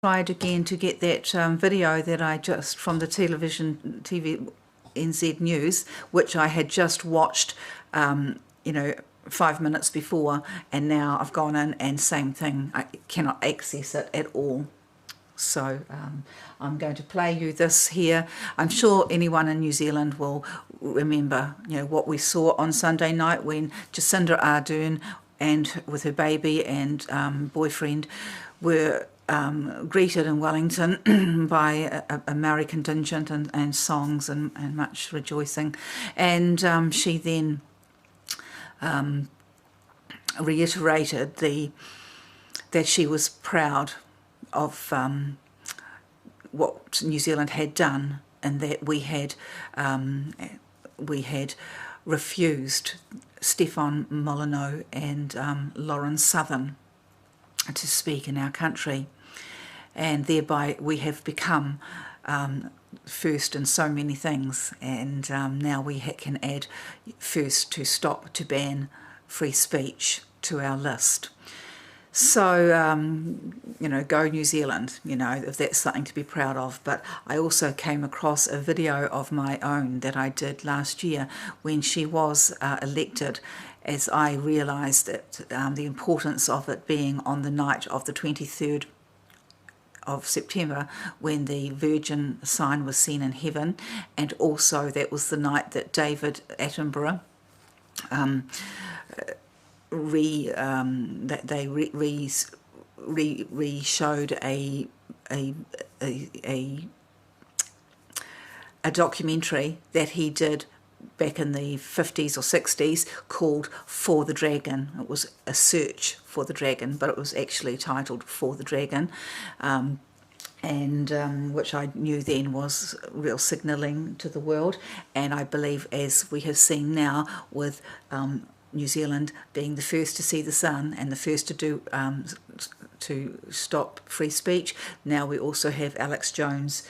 tried again to get that video that I just from the TV NZ News, which I had just watched, 5 minutes before, and now I've gone in and same thing, I cannot access it at all. So I'm going to play you this here. I'm sure anyone in New Zealand will remember, what we saw on Sunday night when Jacinda Ardern and with her baby and boyfriend were greeted in Wellington by a Maori contingent and songs and much rejoicing. And she then reiterated that she was proud of what New Zealand had done, and that we had refused Stefan Molyneux and Lauren Southern to speak in our country, and thereby we have become first in so many things, and now we can add first to ban free speech to our list. So, go New Zealand, if that's something to be proud of. But I also came across a video of my own that I did last year when she was elected, as I realised that the importance of it being on the night of the 23rd of September, when the Virgin sign was seen in heaven, and also that was the night that David Attenborough showed a documentary that he did back in the 50s or 60s called For the Dragon. It was a search for the dragon, but it was actually titled For the Dragon, and which I knew then was real signalling to the world. And I believe, as we have seen now with New Zealand being the first to see the sun and the first to do to stop free speech, now we also have Alex Jones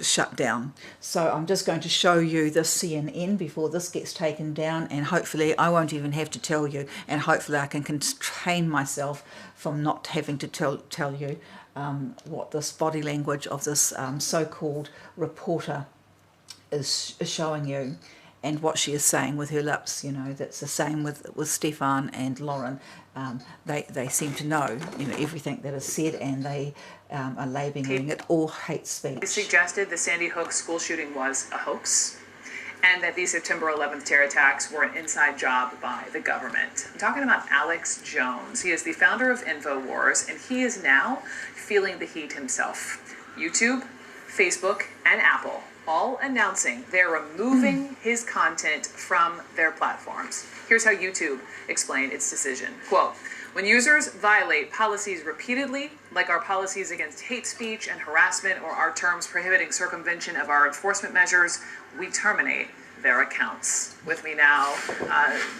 shut down. So I'm just going to show you this CNN before this gets taken down, and hopefully I won't even have to tell you, and hopefully I can constrain myself from not having to tell you what this body language of this so-called reporter is showing you, and what she is saying with her lips. That's the same with Stefan and Lauren. They seem to know, everything that is said, and they are labelling it all hate speech. It suggested the Sandy Hook school shooting was a hoax, and that these September 11th terror attacks were an inside job by the government. I'm talking about Alex Jones. He is the founder of InfoWars, and he is now feeling the heat himself. YouTube, Facebook, and Apple all announcing they're removing his content from their platforms. Here's how YouTube explained its decision. Quote, "When users violate policies repeatedly, like our policies against hate speech and harassment or our terms prohibiting circumvention of our enforcement measures, we terminate their accounts." With me now,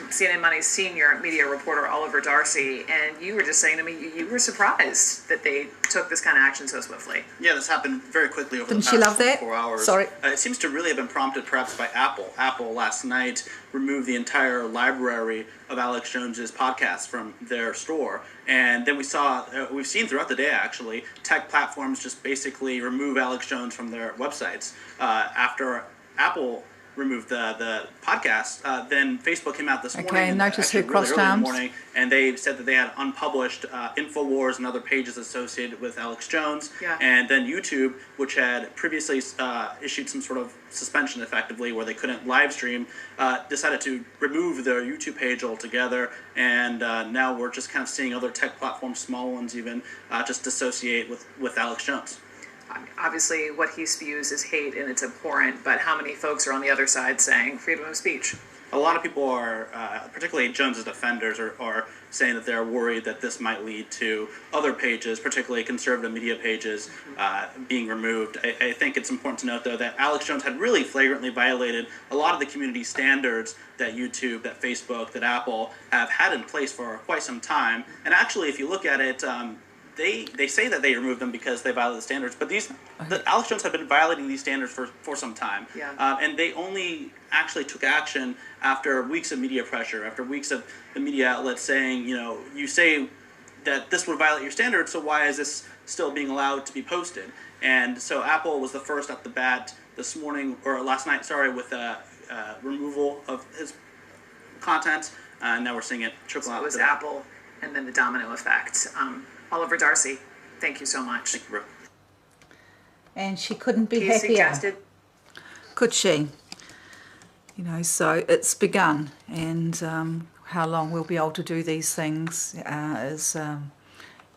CNN Money's senior media reporter Oliver Darcy, and you were just saying to me you were surprised that they took this kind of action so swiftly. Yeah, this happened very quickly over Didn't the she past love that? 4 hours. Sorry. It seems to really have been prompted perhaps by Apple. Apple last night removed the entire library of Alex Jones's podcasts from their store. And then we've seen throughout the day actually, tech platforms just basically remove Alex Jones from their websites. After Apple removed the podcast, then Facebook came out this morning. Okay, notice her crossed really early in arms. the morning, and they said that they had unpublished InfoWars and other pages associated with Alex Jones. Yeah. And then YouTube, which had previously issued some sort of suspension effectively where they couldn't live stream, decided to remove their YouTube page altogether. And now we're just kind of seeing other tech platforms, small ones even, just dissociate with Alex Jones. Obviously, what he spews is hate and it's abhorrent, but how many folks are on the other side saying freedom of speech? A lot of people are, particularly Jones's defenders, are saying that they're worried that this might lead to other pages, particularly conservative media pages, being removed. I think it's important to note, though, that Alex Jones had really flagrantly violated a lot of the community standards that YouTube, that Facebook, that Apple have had in place for quite some time. And actually, if you look at it, they say that they removed them because they violated the standards, but Alex Jones had been violating these standards for some time. Yeah. And they only actually took action after weeks of media pressure, after weeks of the media outlets saying, you say that this would violate your standards, so why is this still being allowed to be posted. And so Apple was the first at the bat this morning, or last night, sorry, with removal of his content. Now we're seeing it trickle out. So it was Apple and then the domino effect. Oliver Darcy, thank you so much. Thank you, Brooke. And she couldn't be He happier. suggested, Could she? You know, so it's begun, and how long we'll be able to do these things is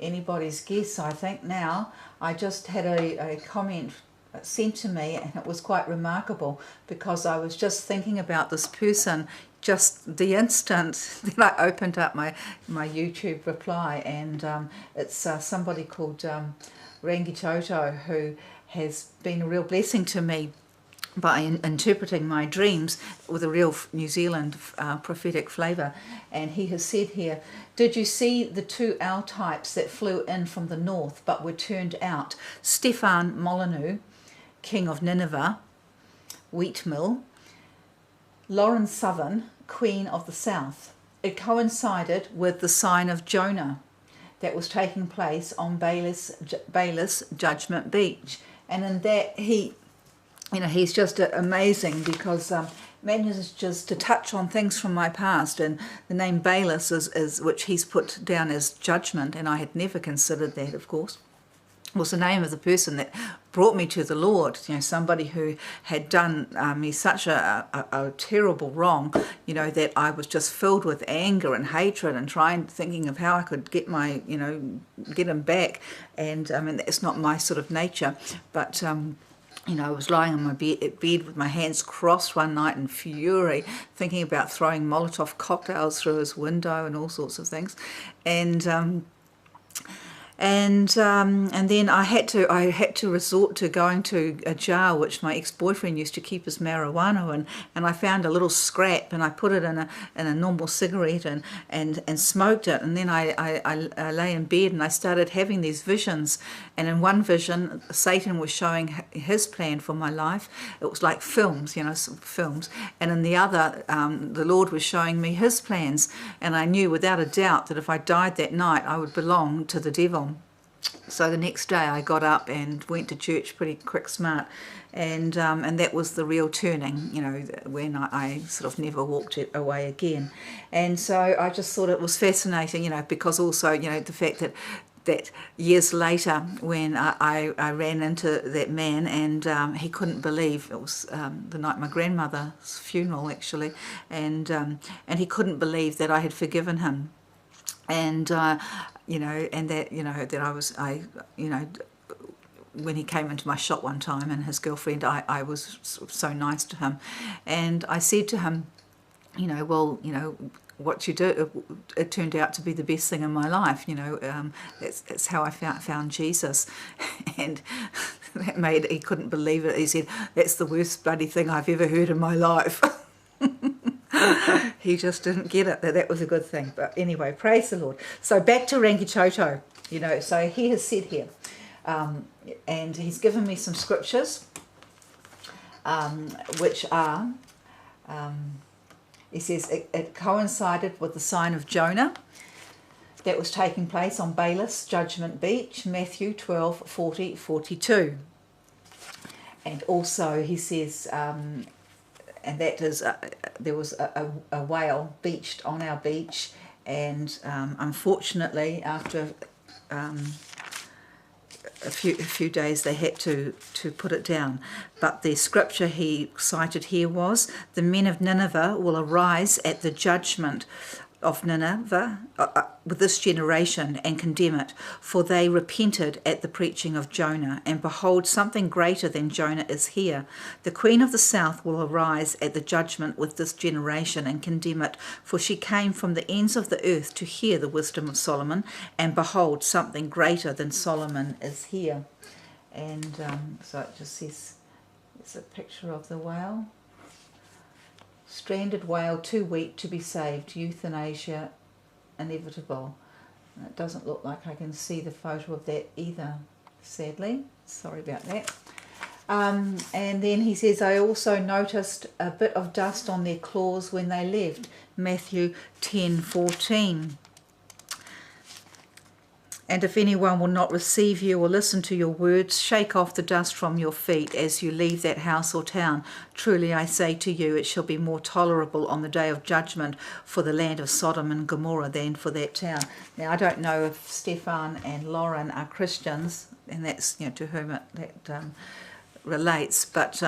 anybody's guess, I think. Now, I just had a comment sent to me, and it was quite remarkable, because I was just thinking about this person just the instant that I opened up my YouTube reply, and it's somebody called Rangi Toto, who has been a real blessing to me by interpreting my dreams with a real New Zealand prophetic flavour. And he has said here, did you see the two owl types that flew in from the north but were turned out? Stefan Molyneux, king of Nineveh, wheat mill, Lauren Southern, queen of the south. It coincided with the sign of Jonah that was taking place on Bayless Judgment Beach. And in that he's just amazing, because manages just to touch on things from my past, and the name Bayless is which he's put down as judgment, and I had never considered that, of course, was the name of the person that brought me to the Lord. You know, somebody who had done me such a terrible wrong, you know, that I was just filled with anger and hatred and thinking of how I could get get him back. And I mean, that's not my sort of nature, but you know, I was lying on my bed with my hands crossed one night in fury, thinking about throwing Molotov cocktails through his window and all sorts of things, and then I had to resort to going to a jar which my ex-boyfriend used to keep his marijuana in, and I found a little scrap, and I put it in a normal cigarette and smoked it, and then I lay in bed and I started having these visions, and in one vision Satan was showing his plan for my life. It was like films, you know, films, and in the other the Lord was showing me his plans, and I knew without a doubt that if I died that night I would belong to the devil. So the next day I got up and went to church pretty quick smart, and that was the real turning, you know, when I sort of never walked it away again. And so I just thought it was fascinating, you know, because also, you know, the fact that years later when I ran into that man, and he couldn't believe, it was the night my grandmother's funeral actually, and he couldn't believe that I had forgiven him. And you know, and that, you know, that you know, when he came into my shop one time, and his girlfriend, I was so nice to him, and I said to him, you know, well, you know, what you do, it turned out to be the best thing in my life, you know, that's how I found Jesus. And he couldn't believe it. He said, that's the worst bloody thing I've ever heard in my life. He just didn't get it, that was a good thing. But anyway, praise the Lord. So back to Rangi Toto, you know, so he has said here, and he's given me some scriptures, which are, he says, it coincided with the sign of Jonah that was taking place on Bayless Judgment Beach, Matthew 12:40-42. And also he says, and that is, there was a whale beached on our beach, and unfortunately after a few days they had to put it down. But the scripture he cited here was, the men of Nineveh will arise at the judgment of Nineveh with this generation and condemn it, for they repented at the preaching of Jonah, and behold, something greater than Jonah is here. The queen of the south will arise at the judgment with this generation and condemn it, for she came from the ends of the earth to hear the wisdom of Solomon, and behold, something greater than Solomon is here. And so it just says, it's a picture of the whale. Stranded whale too weak to be saved, euthanasia inevitable. And it doesn't look like I can see the photo of that either, sadly. Sorry about that. And then he says, I also noticed a bit of dust on their claws when they left, Matthew 10:14. And if anyone will not receive you or listen to your words, shake off the dust from your feet as you leave that house or town. Truly I say to you, it shall be more tolerable on the day of judgment for the land of Sodom and Gomorrah than for that town. Now, I don't know if Stefan and Lauren are Christians, and that's, to whom that relates, but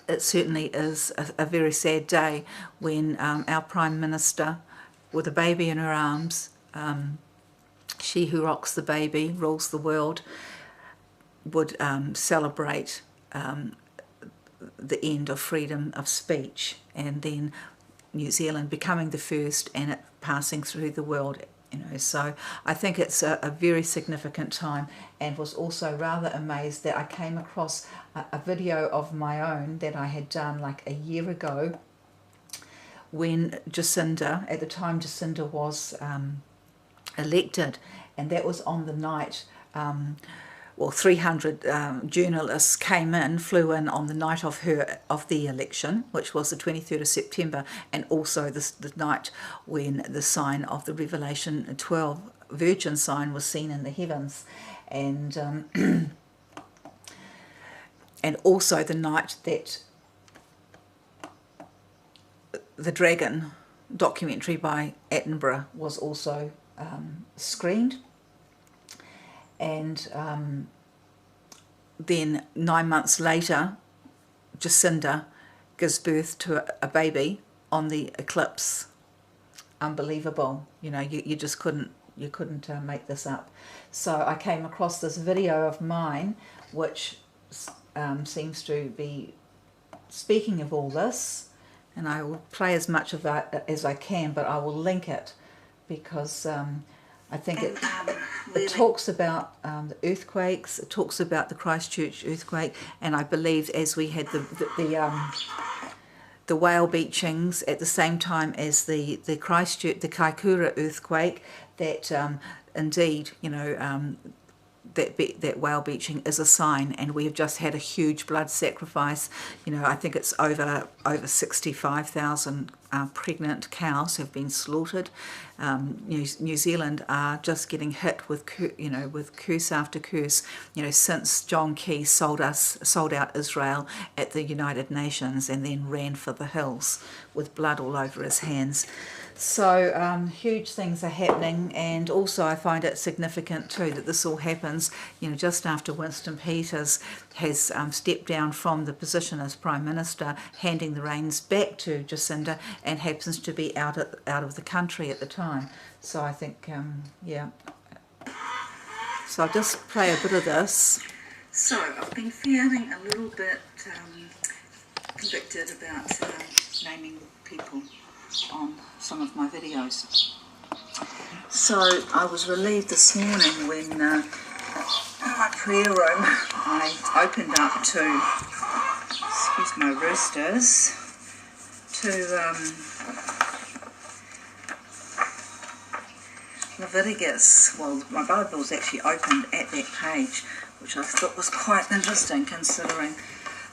it certainly is a very sad day when our Prime Minister, with a baby in her arms, she who rocks the baby rules the world, would celebrate the end of freedom of speech, and then New Zealand becoming the first and it passing through the world. So I think it's a very significant time, and was also rather amazed that I came across a video of my own that I had done like a year ago when Jacinda, at the time Jacinda was elected, and that was on the night 300 journalists flew in on the night of the election, which was the 23rd of September, and also the night when the sign of the Revelation 12 Virgin sign was seen in the heavens, and and also the night that the Dragon documentary by Attenborough was also screened. And then 9 months later, Jacinda gives birth to a baby on the eclipse. Unbelievable. You just couldn't make this up. So I came across this video of mine, which seems to be speaking of all this, and I will play as much of that as I can, but I will link it because I think it talks about the earthquakes, it talks about the Christchurch earthquake, and I believe as we had the whale beachings at the same time as the Christchurch, the Kaikoura earthquake, that indeed, that whale beaching is a sign, and we have just had a huge blood sacrifice. I think it's over 65,000 pregnant cows have been slaughtered. New Zealand are just getting hit with curse after curse. Since John Key sold out Israel at the United Nations and then ran for the hills with blood all over his hands. So huge things are happening, and also I find it significant too that this all happens, just after Winston Peters has stepped down from the position as Prime Minister, handing the reins back to Jacinda, and happens to be out of the country at the time. So I think, So I'll just play a bit of this. So I've been feeling a little bit convicted about naming people on some of my videos. So I was relieved this morning when in my prayer room I opened up to, excuse my roosters, to Leviticus. Well, my Bible was actually opened at that page, which I thought was quite interesting considering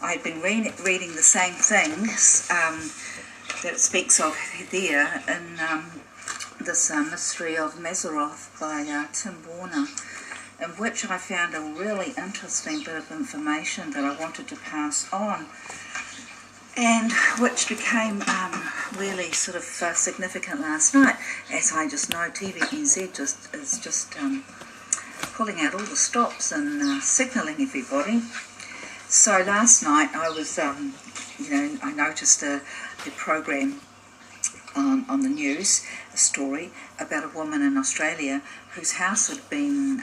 I had been reading the same things that it speaks of there in this Mystery of Mazzaroth by Tim Warner, in which I found a really interesting bit of information that I wanted to pass on, and which became really sort of significant last night. As I just know, TVNZ is just pulling out all the stops and signalling everybody. So last night I was, I noticed a program on the news, a story about a woman in Australia whose house had been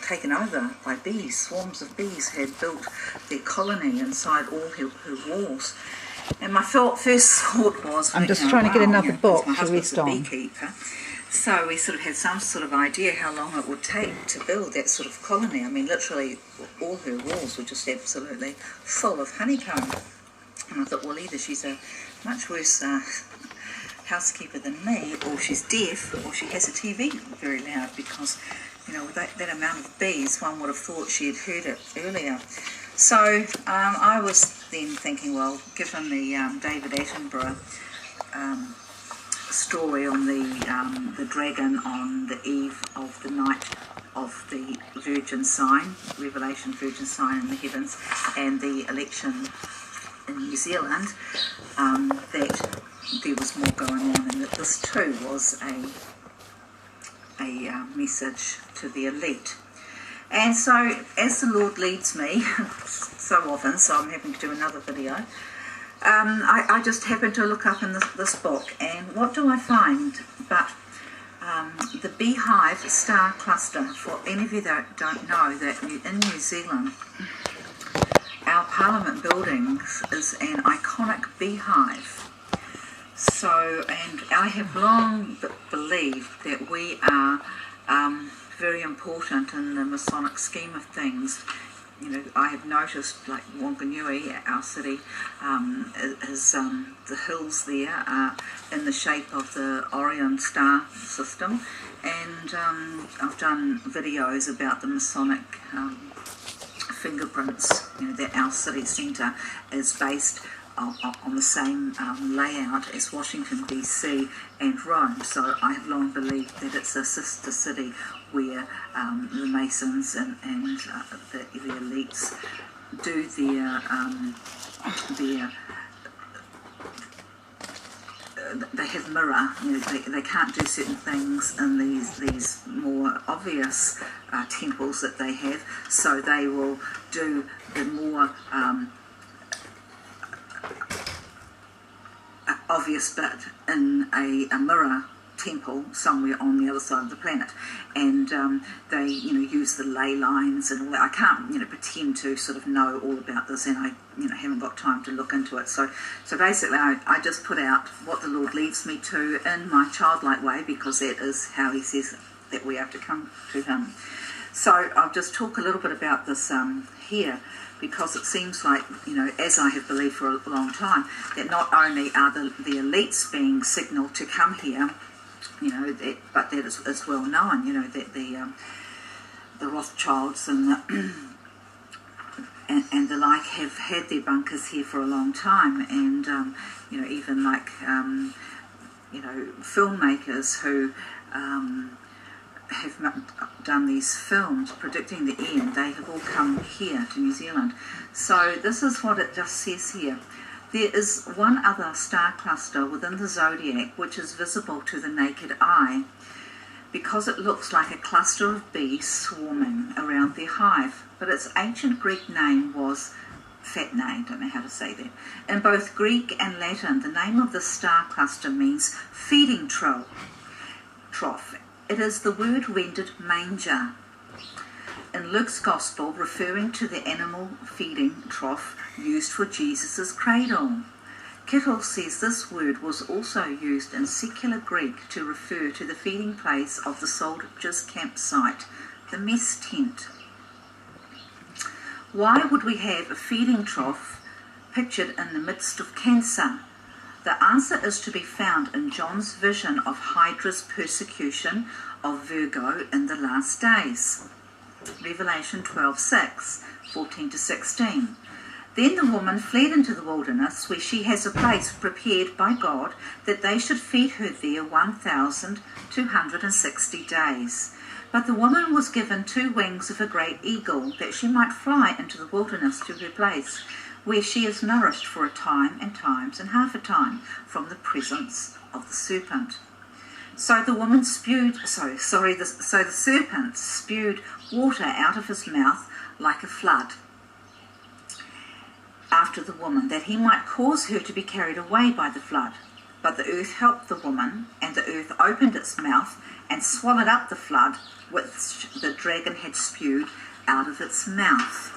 taken over by bees. Swarms of bees had built their colony inside all her walls. And my first thought was, I'm just trying to get another book my to rest husband's on. a beekeeper. So we sort of had some sort of idea how long it would take to build that sort of colony. I mean, literally all her walls were just absolutely full of honeycomb. And I thought, well, either she's a much worse housekeeper than me, or she's deaf, or she has a TV very loud, because, with that amount of bees, one would have thought she had heard it earlier. So I was then thinking, well, given the David Attenborough story on the dragon on the eve of the night of the Virgin sign, Revelation Virgin sign in the heavens, and the election in New Zealand, that there was more going on, and that this too was a message to the elite. And so, as the Lord leads me, so often, so I'm having to do another video, I just happened to look up in this book, and what do I find but the beehive star cluster. For any of you that don't know, that in New Zealand, our Parliament buildings is an iconic beehive. So, and I have long believed that we are very important in the Masonic scheme of things. You know, I have noticed, like Wanganui, our city, is the hills there are in the shape of the Orion star system, and I've done videos about the Masonic fingerprints. You know, that our city centre is based on the same layout as Washington DC and Rome. So I have long believed that it's a sister city where the Masons and the elites do they have mirror. You know, they can't do certain things in these more obvious temples that they have, so they will do the more obvious bit in a mirror temple somewhere on the other side of the planet, and they use the ley lines and all that. I can't pretend to sort of know all about this, and I haven't got time to look into it. So basically I just put out what the Lord leads me to in my childlike way, because that is how he says that we have to come to him. So I'll just talk a little bit about this here, because it seems like, as I have believed for a long time, that not only are the elites being signalled to come here, but that it's well known, that the Rothschilds and the like have had their bunkers here for a long time, and even like filmmakers who have done these films predicting the end, they have all come here to New Zealand. So this is what it just says here. There is one other star cluster within the zodiac which is visible to the naked eye, because it looks like a cluster of bees swarming around their hive, but its ancient Greek name was Fatnae, I don't know how to say that. In both Greek and Latin, the name of the star cluster means feeding trough. It is the word rendered manger in Luke's Gospel, referring to the animal feeding trough used for Jesus' cradle. Kittle says this word was also used in secular Greek to refer to the feeding place of the soldiers' campsite, the mess tent. Why would we have a feeding trough pictured in the midst of cancer? The answer is to be found in John's vision of Hydra's persecution of Virgo in the last days. Revelation 12:6, 14 to 16. Then the woman fled into the wilderness, where she has a place prepared by God that they should feed her there 1,260 days. But the woman was given 2 wings of a great eagle, that she might fly into the wilderness to her place, where she is nourished for a time and times and half a time from the presence of the serpent. So the woman the serpent spewed water out of his mouth like a flood after the woman, that he might cause her to be carried away by the flood. But the earth helped the woman, and the earth opened its mouth and swallowed up the flood which the dragon had spewed out of its mouth.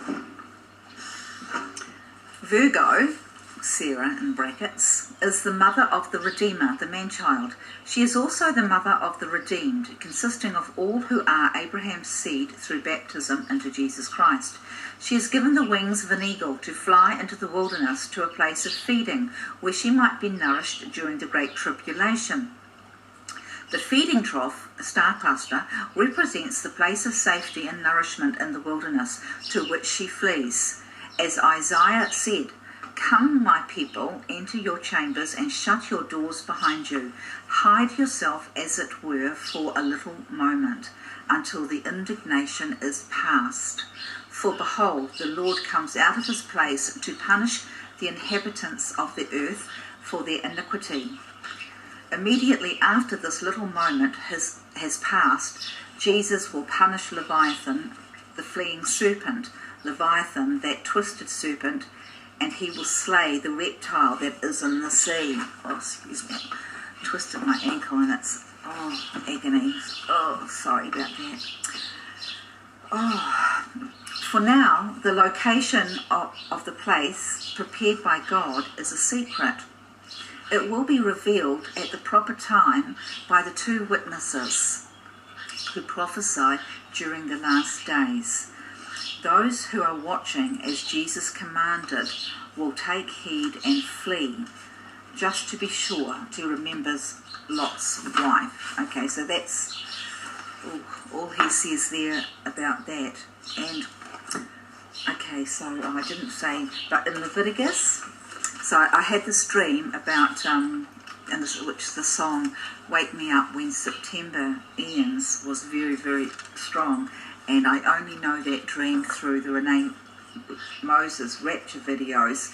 Virgo, Sarah in brackets, is the mother of the Redeemer, the man-child. She is also the mother of the redeemed, consisting of all who are Abraham's seed through baptism into Jesus Christ. She is given the wings of an eagle to fly into the wilderness to a place of feeding, where she might be nourished during the Great Tribulation. The feeding trough, a star cluster, represents the place of safety and nourishment in the wilderness to which she flees. As Isaiah said, Come, my people, enter your chambers and shut your doors behind you. Hide yourself, as it were, for a little moment, until the indignation is past. For behold, the Lord comes out of his place to punish the inhabitants of the earth for their iniquity. Immediately after this little moment has passed, Jesus will punish Leviathan, the fleeing serpent, Leviathan, that twisted serpent, and he will slay the reptile that is in the sea. Oh, excuse me. Twisted my ankle and it's, agony. Oh, sorry about that. Oh, for now, the location of the place prepared by God is a secret. It will be revealed at the proper time by the 2 witnesses who prophesy during the last days. Those who are watching as Jesus commanded will take heed and flee, just to be sure to remember Lot's wife. Okay, so that's all he says there about that. And okay, so I didn't say, but in Leviticus, so I had this dream about, which the song "Wake Me Up When September Ends" was very, very strong. And I only know that dream through the Renee Moses rapture videos,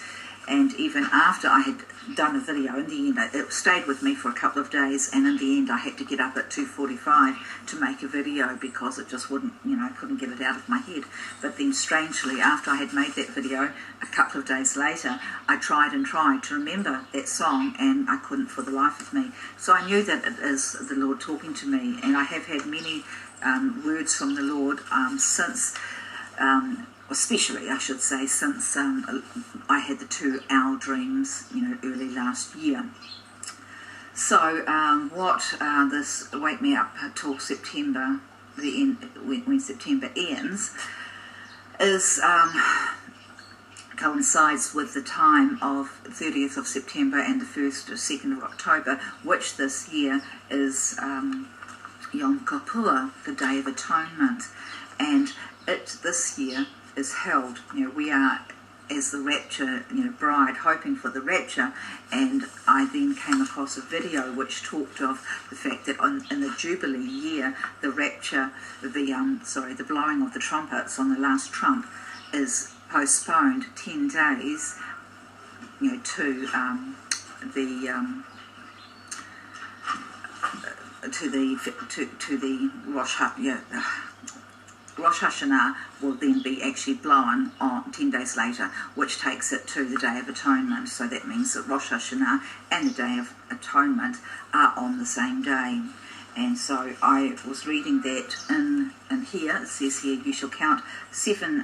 and even after I had done a video, in the end it stayed with me for a couple of days, and in the end I had to get up at 2:45 to make a video because it just wouldn't, I couldn't get it out of my head. But then strangely, after I had made that video, a couple of days later, I tried to remember that song, and I couldn't for the life of me. So I knew that it is the Lord talking to me, and I have had many words from the Lord since, especially I should say, since I had the 2 owl dreams, early last year. So what this "Wake Me Up Till September," the end, when September ends, is coincides with the time of 30th of September and the 1st or 2nd of October, which this year is Yom Kippur, the Day of Atonement, and it this year is held. We are, as the rapture, bride, hoping for the rapture, and I then came across a video which talked of the fact that in the Jubilee year, the rapture, the blowing of the trumpets on the last trump is postponed 10 days, to the Rosh Hashanah will then be actually blown on 10 days later, which takes it to the Day of Atonement. So that means that Rosh Hashanah and the Day of Atonement are on the same day. And so I was reading that in here. It says here, you shall count 7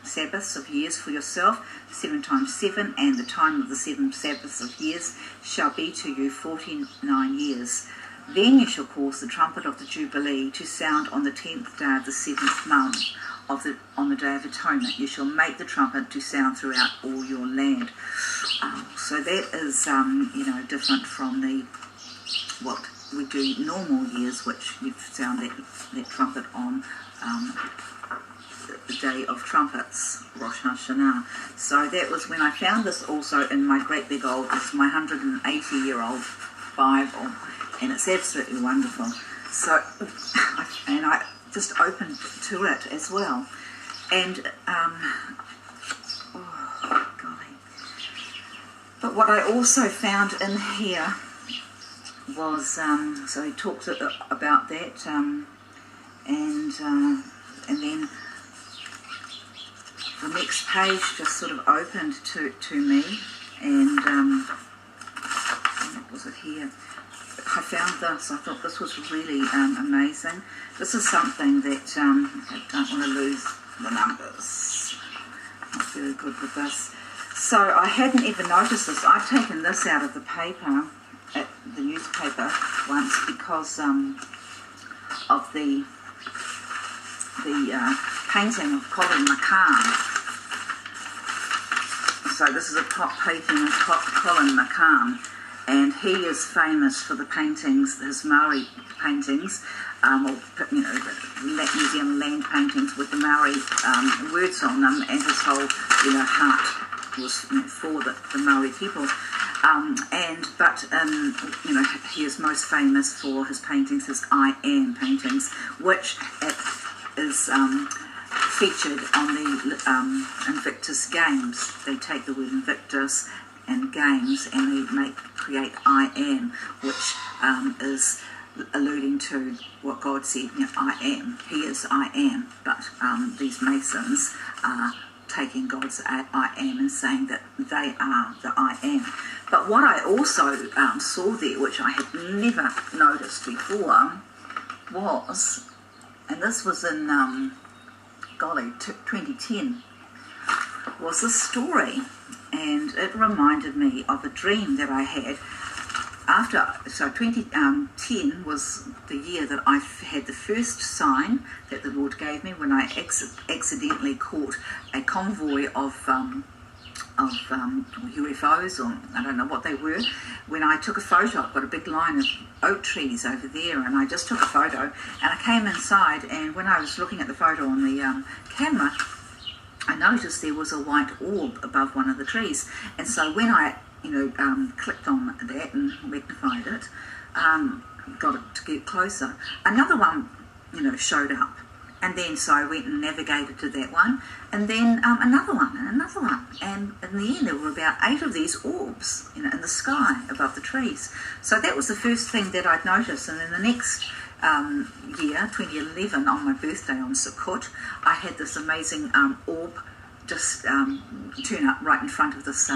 Sabbaths of years for yourself, 7 times 7, and the time of the 7 Sabbaths of years shall be to you 49 years. Then you shall cause the trumpet of the Jubilee to sound on the 10th day of the 7th month on the Day of Atonement. You shall make the trumpet to sound throughout all your land. So that is, different from what we do normal years, which you sound that trumpet on the Day of Trumpets, Rosh Hashanah. So that was when I found this also in my great big old, it's my 180-year-old Bible. And it's absolutely wonderful. So, and I just opened to it as well. And, golly. But what I also found in here was, so he talks about that, and then the next page just sort of opened to me, and what was it here? I found this. I thought this was really amazing. This is something that I don't want to lose the numbers. Not very good with this. So I hadn't even noticed this. I'd taken this out of the paper, the newspaper once, because of the painting of Colin McCann. So this is a top painting of Colin McCann. And he is famous for the paintings, his Maori paintings, New Zealand land paintings with the Maori words on them, and his whole, heart, was for the Maori people. But he is most famous for his paintings, his I Am paintings, which is featured on the Invictus Games. They take the word Invictus and Games and they create I Am, which is alluding to what God said, I am. He is I am. But these Masons are taking God's I am and saying that they are the I am. But what I also saw there, which I had never noticed before, was, and this was in 2010, was this story, and it reminded me of a dream that I had. So 2010 was the year that I had the first sign that the Lord gave me when I accidentally caught a convoy of UFOs, or I don't know what they were. When I took a photo, I've got a big line of oak trees over there, and I just took a photo, and I came inside, and when I was looking at the photo on the camera, I noticed there was a white orb above one of the trees, and so when I clicked on that and magnified it, got it to get closer, another one, showed up. And then so I went and navigated to that one, and then another one, and another one. And in the end, there were about 8 of these orbs, in the sky above the trees. So that was the first thing that I'd noticed. And then the next year, 2011, on my birthday on Sukkot, I had this amazing orb just turn up right in front of this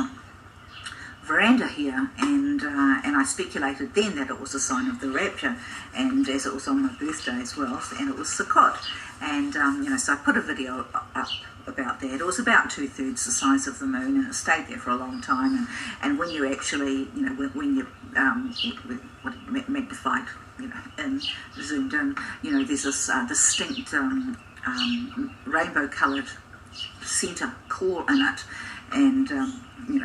veranda here, and I speculated then that it was a sign of the rapture, and as it was on my birthday as well, and it was Sukkot, and so I put a video up about that. It was about 2/3 the size of the moon, and it stayed there for a long time, and when you actually, when you magnified, and zoomed in, there's this distinct rainbow coloured centre core in it, and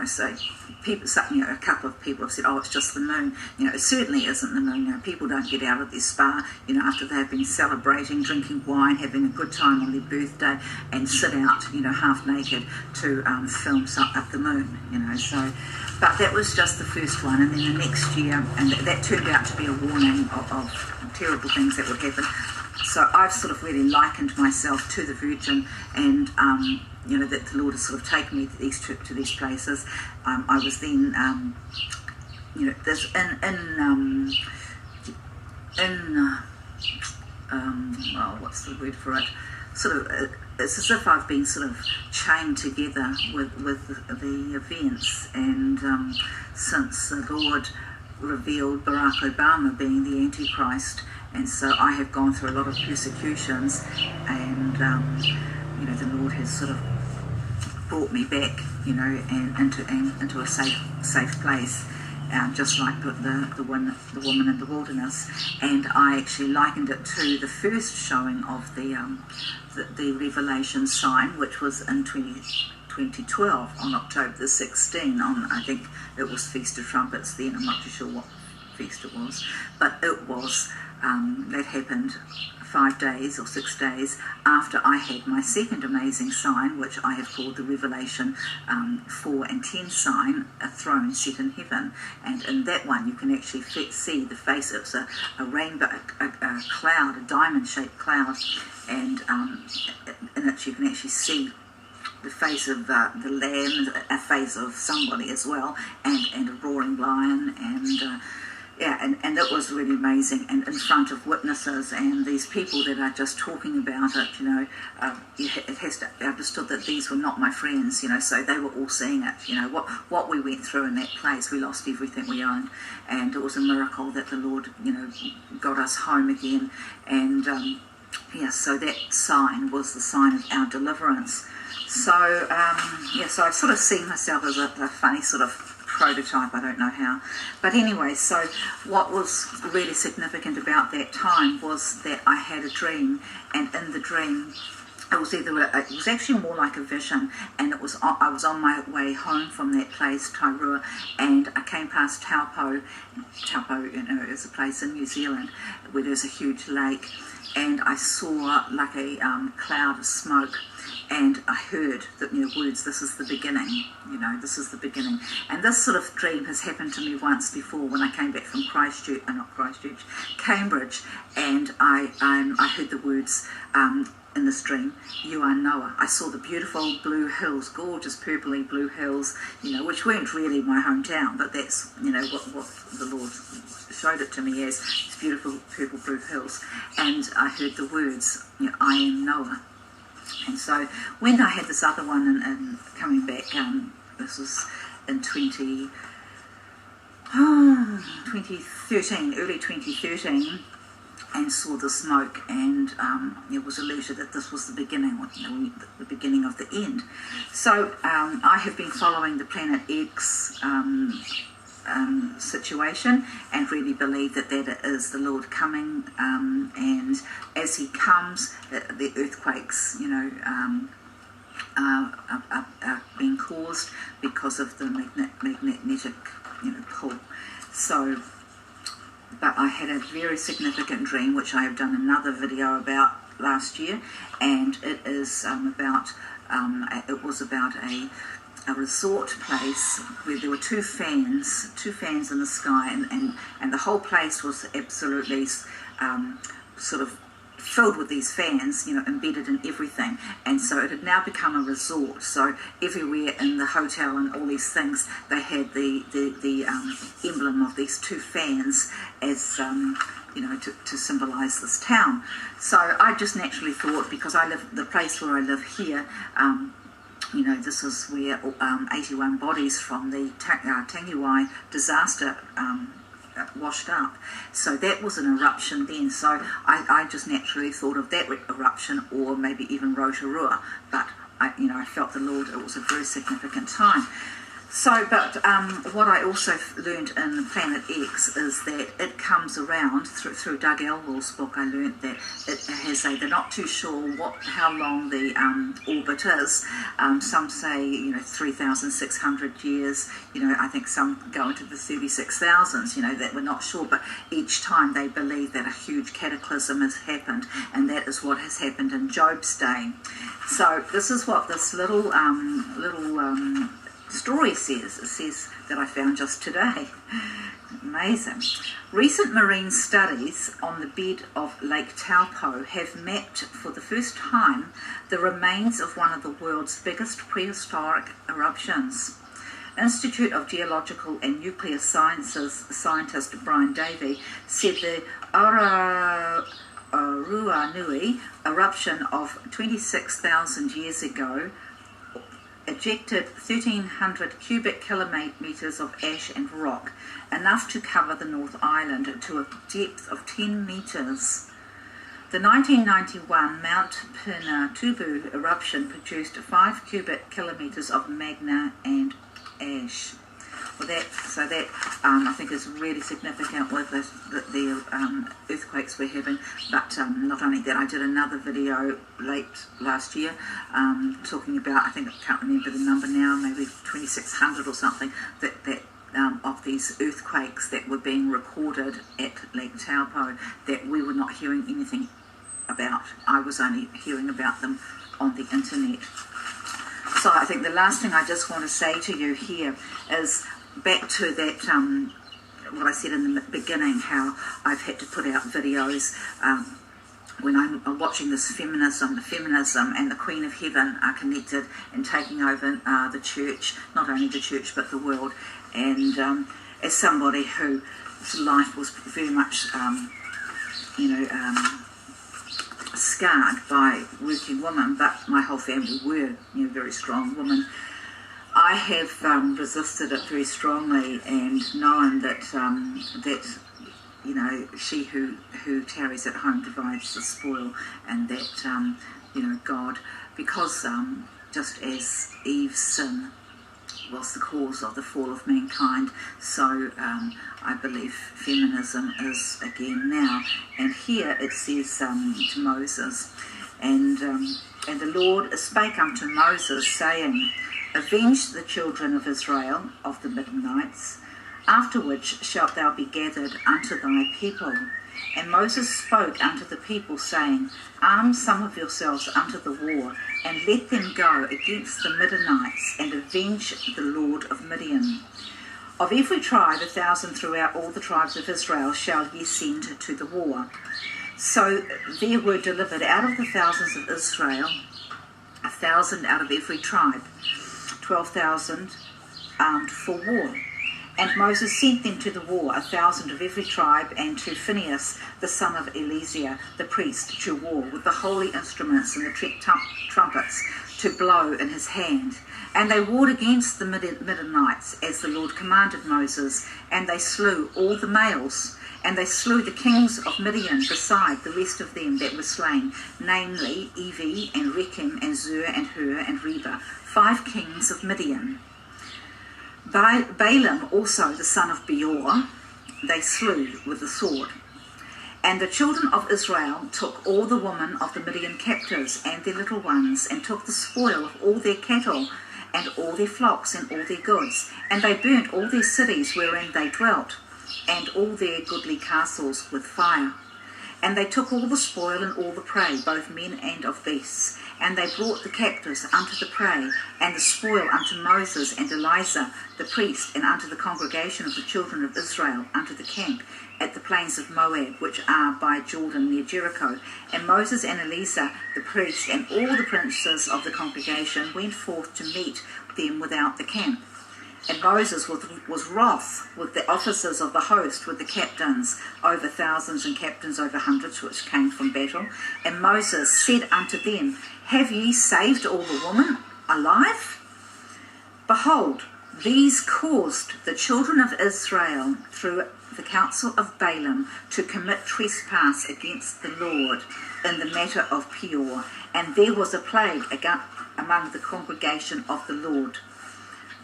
so people, a couple of people have said, oh, it's just the moon. It certainly isn't the moon. People don't get out of their spa, after they've been celebrating, drinking wine, having a good time on their birthday, and sit out, half naked to film up the moon, so. But that was just the first one, and then the next year, and that turned out to be a warning of terrible things that would happen. So I've sort of really likened myself to the Virgin, and that the Lord has sort of taken me to these places. I was then, what's the word for it? Sort of, it's as if I've been sort of chained together with the events, and since the Lord revealed Barack Obama being the Antichrist, and so I have gone through a lot of persecutions, and the Lord has sort of brought me back, and into a safe place, just like the woman in the wilderness. And I actually likened it to the first showing of the Revelation sign, which was in 2012 on October the 16th. I think it was Feast of Trumpets then. I'm not too sure what feast it was, but it was that happened 5 days or 6 days after I had my second amazing sign, which I have called the Revelation 4 and 10 sign, a throne set in heaven. And in that one you can actually see the face. It's a rainbow, a cloud, a diamond-shaped cloud, and in it you can actually see the face of the lamb, a face of somebody as well, and a roaring lion, and and that was really amazing, and in front of witnesses and these people that are just talking about it, it has to be understood that these were not my friends, so they were all seeing it, what we went through in that place. We lost everything we owned, and it was a miracle that the Lord, got us home again, and so that sign was the sign of our deliverance. So, so I've sort of seen myself as a funny sort of prototype, I don't know how. But anyway, so what was really significant about that time was that I had a dream, and in the dream, it was actually more like a vision, and I was on my way home from that place, Tairua, and I came past Taupo. Taupo, is a place in New Zealand where there's a huge lake, and I saw like a cloud of smoke, and I heard that, words, this is the beginning, this is the beginning. And this sort of dream has happened to me once before when I came back from Cambridge, and I heard the words in this dream, you are Noah. I saw the beautiful blue hills, gorgeous purpley blue hills, which weren't really my hometown, but that's, what the Lord showed it to me as, these beautiful purple blue hills. And I heard the words, I am Noah. And so when I had this other one and coming back, this was in 2013, early 2013, and saw the smoke, and it was alerted that this was the beginning, the beginning of the end. So I have been following the Planet X situation, and really believe that that is the Lord coming, and as he comes, the earthquakes, are being caused because of the magnetic, pull. So, but I had a very significant dream, which I have done another video about last year, and it is it was about a resort place where there were two fans in the sky, and the whole place was absolutely sort of filled with these fans, embedded in everything. And so it had now become a resort. So everywhere in the hotel and all these things, they had the emblem of these two fans as to symbolise this town. So I just naturally thought, because the place where I live here, this is where 81 bodies from the Tangiwai disaster washed up. So that was an eruption then. So I just naturally thought of that eruption, or maybe even Rotorua. But I felt the Lord, it was a very significant time. So, but what I also learned in Planet X is that it comes around through Doug Elwell's book. I learned that it has they're not too sure how long the orbit is. Some say 3,600 years. I think some go into the 36,000s. That we're not sure, but each time they believe that a huge cataclysm has happened, and that is what has happened in Job's day. So this is what this little story says. It says that I found just today. Amazing. Recent marine studies on the bed of Lake Taupo have mapped for the first time the remains of one of the world's biggest prehistoric eruptions. Institute of Geological and Nuclear Sciences scientist Brian Davey said the Ruanui eruption of 26,000 years ago ejected 1,300 cubic kilometres of ash and rock, enough to cover the North Island to a depth of 10 metres. The 1991 Mount Pinatubo eruption produced 5 cubic kilometres of magma and ash. Well, that I think is really significant with the earthquakes we're having. But not only that, I did another video late last year talking about, I can't remember the number now, maybe 2,600 or something, that of these earthquakes that were being recorded at Lake Taupo that we were not hearing anything about. I was only hearing about them on the internet. So I think the last thing I just want to say to you here is back to that, what I said in the beginning, how I've had to put out videos when I'm watching this feminism and the Queen of Heaven are connected and taking over the church, not only the church but the world. And as somebody whose life was very much, scarred by working women, but my whole family were, very strong women, I have resisted it very strongly, and known that she who tarries at home divides the spoil, and that God, because just as Eve's sin was the cause of the fall of mankind, so I believe feminism is again now. And here it says to Moses, and the Lord spake unto Moses, saying, Avenge the children of Israel of the midnights, after which shalt thou be gathered unto thy people, And Moses spoke unto the people, saying, Arm some of yourselves unto the war, and let them go against the Midianites, and avenge the Lord of Midian. Of every tribe 1,000 throughout all the tribes of Israel shall ye send to the war. So there were delivered out of the thousands of Israel 1,000 out of every tribe, 12,000 armed for war. And Moses sent them to the war, 1,000 of every tribe, and to Phinehas, the son of Eleazar, the priest, to war, with the holy instruments and the trumpets to blow in his hand. And they warred against the Midianites, as the Lord commanded Moses, and they slew all the males. And they slew the kings of Midian, beside the rest of them that were slain, namely Evi, and Rechem, and Zur, and Hur, and Reba, 5 kings of Midian. Balaam also, the son of Beor, they slew with the sword. And the children of Israel took all the women of the Midian captives and their little ones, and took the spoil of all their cattle, and all their flocks, and all their goods. And they burnt all their cities wherein they dwelt, and all their goodly castles with fire. And they took all the spoil and all the prey, both men and of beasts. And they brought the captives unto the prey, and the spoil unto Moses and Eleazar the priest, and unto the congregation of the children of Israel, unto the camp at the plains of Moab, which are by Jordan near Jericho. And Moses and Eleazar the priest, and all the princes of the congregation, went forth to meet them without the camp. And Moses was wroth with the officers of the host, with the captains over thousands and captains over hundreds, which came from battle. And Moses said unto them, Have ye saved all the women alive? Behold, these caused the children of Israel through the counsel of Balaam to commit trespass against the Lord in the matter of Peor. And there was a plague among the congregation of the Lord.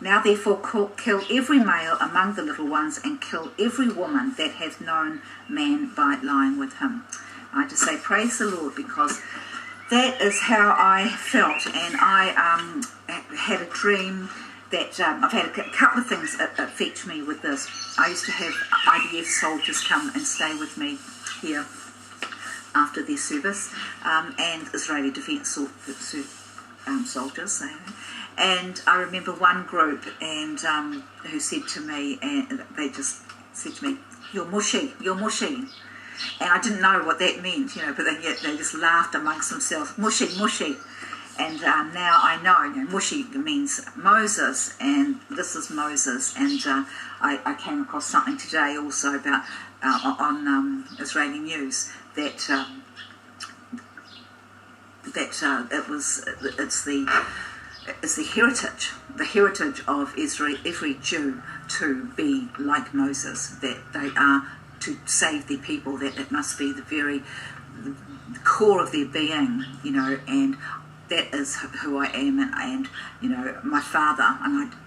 Now therefore kill every male among the little ones, and kill every woman that hath known man by lying with him. I just say praise the Lord, because that is how I felt. And I had a dream that I've had a couple of things affect me with this. I used to have IDF soldiers come and stay with me here after their service, and Israeli Defence soldiers. And I remember one group and who said to me, and they just said to me, "You're mushy, you're mushy." And I didn't know what that meant, but they just laughed amongst themselves, mushy, mushy. And now I know, mushy means Moses, and this is Moses. And I came across something today also about on Israeli news that it's the heritage of every Jew to be like Moses, that they are to save their people, that it must be the very core of their being, and that is who I am. And my father,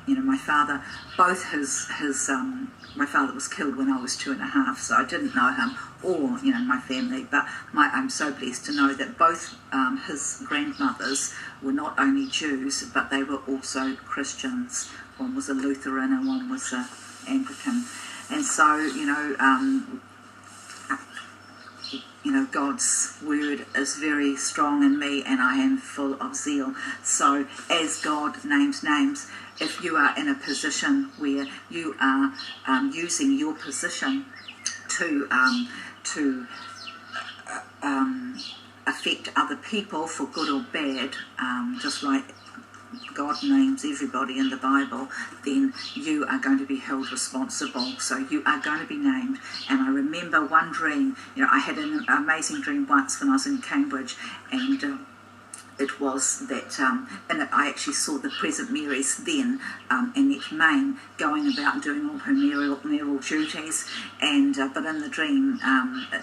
my father, both his my father was killed when I was 2.5, so I didn't know him or my family, but I'm so blessed to know that both his grandmothers were not only Jews, but they were also Christians. One was a Lutheran and one was an Anglican. And so God's word is very strong in me, and I am full of zeal. So as God names names, if you are in a position where you are using your position to affect other people for good or bad, just like God names everybody in the Bible, then you are going to be held responsible. So you are going to be named. And I remember one dream, I had an amazing dream once when I was in Cambridge, and it was that, and I actually saw the present Mary's then, Annette Main, going about and doing all her mayoral duties, and but in the dream,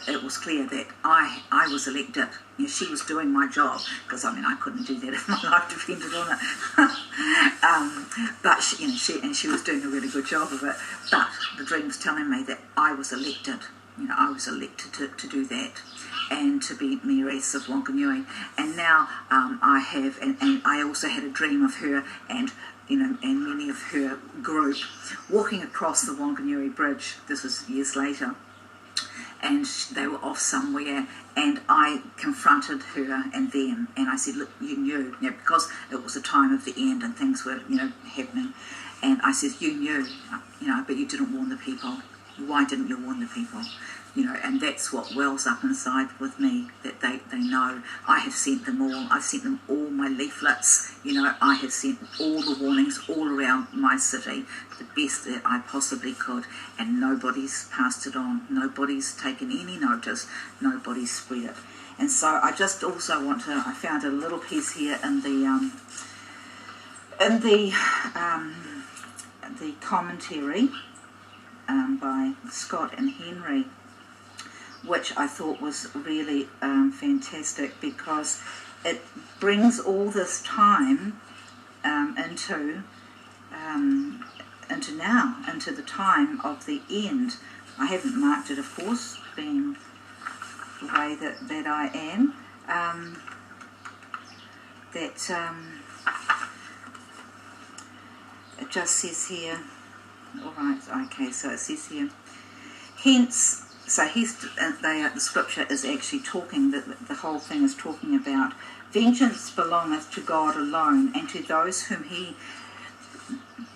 it was clear that I was elected. She was doing my job, because I couldn't do that if my life depended on it. But she was doing a really good job of it. But the dream was telling me that I was elected. I was elected to do that, and to be Mayoress of Wanganui. And now I have, and I also had a dream of her and many of her group walking across the Wanganui Bridge. This was years later. and they were off somewhere, and I confronted her and them, and I said, look, you knew, because it was the time of the end and things were, happening, and I said, you knew, but you didn't warn the people. Why didn't you warn the people? And that's what wells up inside with me, that they know. I have sent them all. I've sent them all my leaflets. I have sent all the warnings all around my city, the best that I possibly could, and nobody's passed it on. Nobody's taken any notice. Nobody's spread it. And so I just also I found a little piece here in the commentary by Scott and Henry, which I thought was really fantastic, because it brings all this time into now, into the time of the end. I haven't marked it, of course, being the way that I am. It just says here, alright, okay, so it says here, hence, so the scripture is actually talking, the whole thing is talking about, vengeance belongeth to God alone, and to those whom he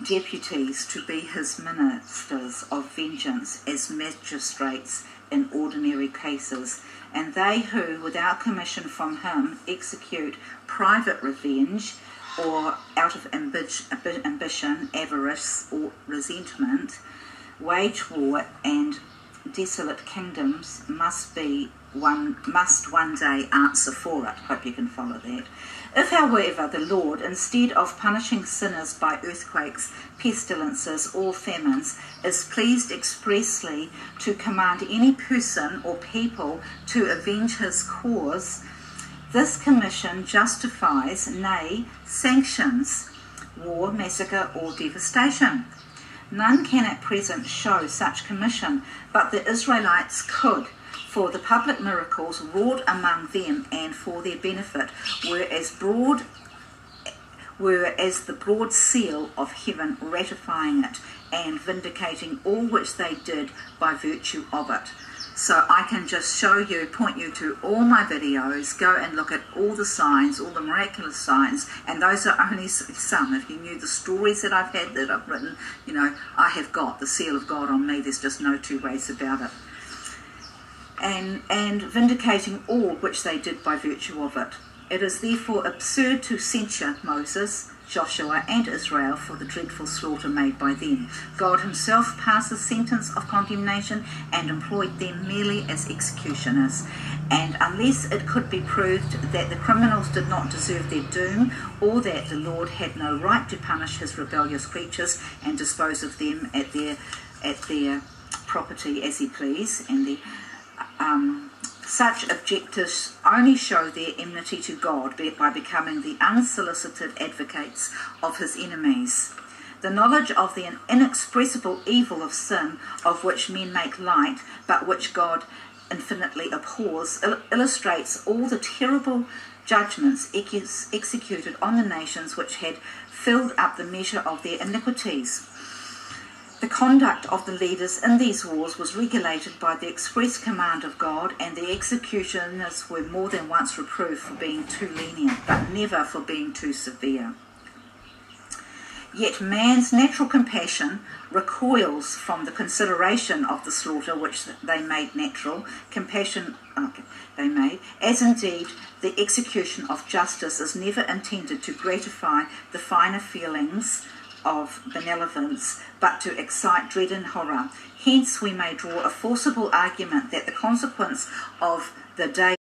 deputies to be his ministers of vengeance as magistrates in ordinary cases, and they who, without commission from him, execute private revenge, or out of ambition, avarice, or resentment, wage war and desolate kingdoms must one day answer for it. Hope you can follow that. If, however, the Lord, instead of punishing sinners by earthquakes, pestilences, or famines, is pleased expressly to command any person or people to avenge his cause, this commission justifies, nay, sanctions, war, massacre, or devastation. None can at present show such commission, but the Israelites could, for the public miracles wrought among them and for their benefit were as the broad seal of heaven, ratifying it and vindicating all which they did by virtue of it. So I can just point you to all my videos, go and look at all the signs, all the miraculous signs, and those are only some. If you knew the stories that I've had, that I've written, I have got the seal of God on me. There's just no two ways about it. And vindicating all which they did by virtue of it. It is therefore absurd to censure Moses, Joshua, and Israel for the dreadful slaughter made by them. God himself passed the sentence of condemnation and employed them merely as executioners. And unless it could be proved that the criminals did not deserve their doom, or that the Lord had no right to punish his rebellious creatures and dispose of them at their property as he pleased, and such objectors only show their enmity to God by becoming the unsolicited advocates of his enemies. The knowledge of the inexpressible evil of sin, of which men make light, but which God infinitely abhors, illustrates all the terrible judgments executed on the nations which had filled up the measure of their iniquities. The conduct of the leaders in these wars was regulated by the express command of God, and the executioners were more than once reproved for being too lenient, but never for being too severe. Yet man's natural compassion recoils from the consideration of the slaughter which they made natural, as indeed the execution of justice is never intended to gratify the finer feelings of benevolence, but to excite dread and horror. Hence we may draw a forcible argument that the consequence of the day